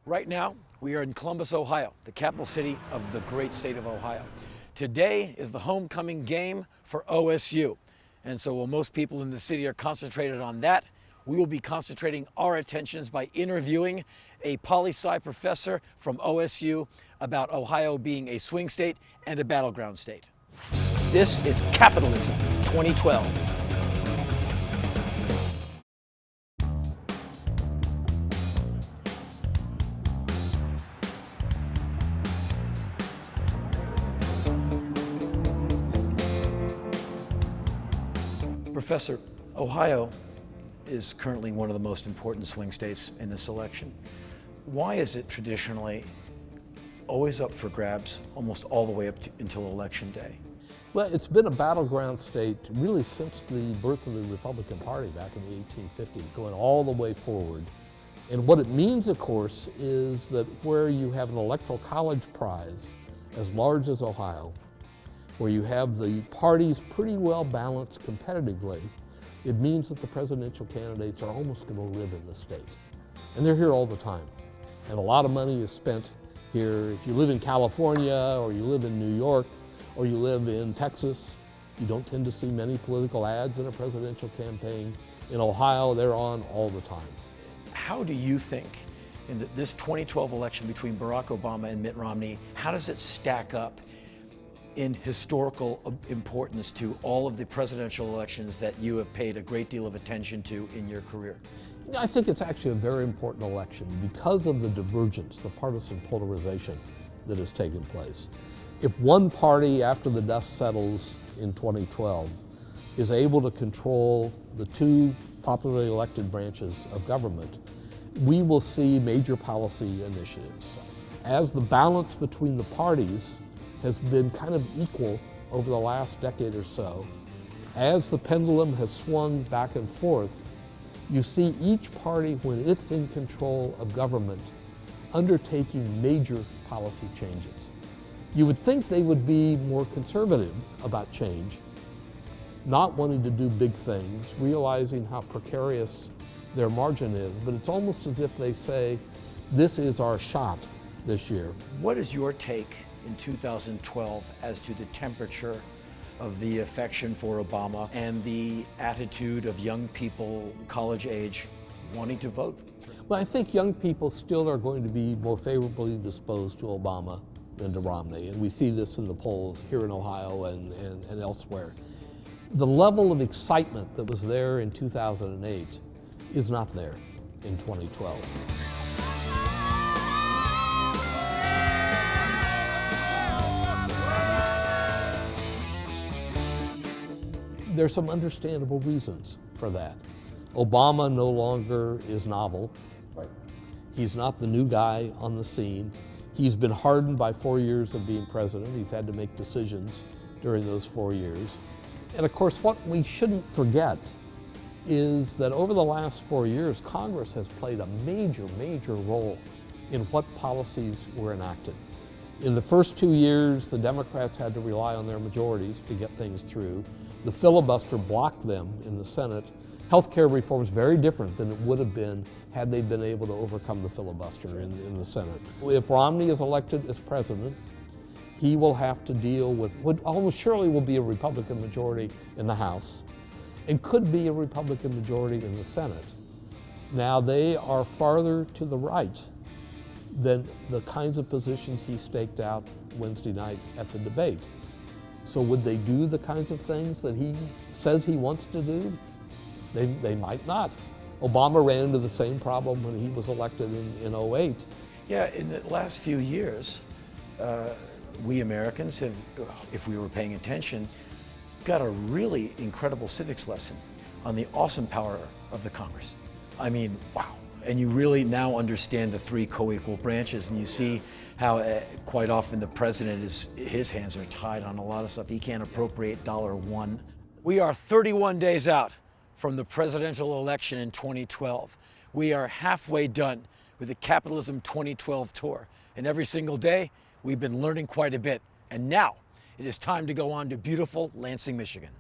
Right now, we are in Columbus, Ohio, the capital city of the great state of Ohio. Today is the homecoming game for OSU. And so while most people in the city are concentrated on that, we will be concentrating our attentions by interviewing a poli-sci professor from OSU about Ohio being a swing state and a battleground state. This is Capitalism 2012. Professor, Ohio is currently one of the most important swing states in this election. Why is it traditionally always up for grabs almost all the way up until Election Day? Well, it's been a battleground state really since the birth of the Republican Party back in the 1850s, going all the way forward. And what it means, of course, is that where you have an electoral college prize as large as Ohio, where you have the parties pretty well balanced competitively, it means that the presidential candidates are almost going to live in the state. And they're here all the time. And a lot of money is spent here. If you live in California, or you live in New York, or you live in Texas, you don't tend to see many political ads in a presidential campaign. In Ohio, they're on all the time. How do you think in this 2012 election between Barack Obama and Mitt Romney, how does it stack up in historical importance to all of the presidential elections that you have paid a great deal of attention to in your career? I think it's actually a very important election because of the divergence, the partisan polarization that has taken place. If one party, after the dust settles in 2012, is able to control the two popularly elected branches of government, we will see major policy initiatives. As the balance between the parties has been kind of equal over the last decade or so, as the pendulum has swung back and forth, you see each party, when it's in control of government, undertaking major policy changes. You would think they would be more conservative about change, not wanting to do big things, realizing how precarious their margin is, but it's almost as if they say, this is our shot this year. What is your take in 2012 as to the temperature of the affection for Obama and the attitude of young people, college age, wanting to vote? Well, I think young people still are going to be more favorably disposed to Obama than to Romney, and we see this in the polls here in Ohio and elsewhere. The level of excitement that was there in 2008 is not there in 2012. There's some understandable reasons for that. Obama no longer is novel. Right. He's not the new guy on the scene. He's been hardened by 4 years of being president. He's had to make decisions during those 4 years. And of course, what we shouldn't forget is that over the last 4 years, Congress has played a major, major role in what policies were enacted. In the first 2 years, the Democrats had to rely on their majorities to get things through. The filibuster blocked them in the Senate. Healthcare reform is very different than it would have been had they been able to overcome the filibuster in the Senate. If Romney is elected as president, he will have to deal with what almost surely will be a Republican majority in the House and could be a Republican majority in the Senate. Now, they are farther to the right than the kinds of positions he staked out Wednesday night at the debate. So would they do the kinds of things that he says he wants to do? They might not. Obama ran into the same problem when he was elected in 08. Yeah, in the last few years, we Americans have, if we were paying attention, got a really incredible civics lesson on the awesome power of the Congress. I mean, wow. And you really now understand the three co-equal branches, and you see how quite often the president his hands are tied on a lot of stuff. He can't appropriate $1. We are 31 days out from the presidential election in 2012. We are halfway done with the Capitalism 2012 tour. And every single day, we've been learning quite a bit. And now, it is time to go on to beautiful Lansing, Michigan.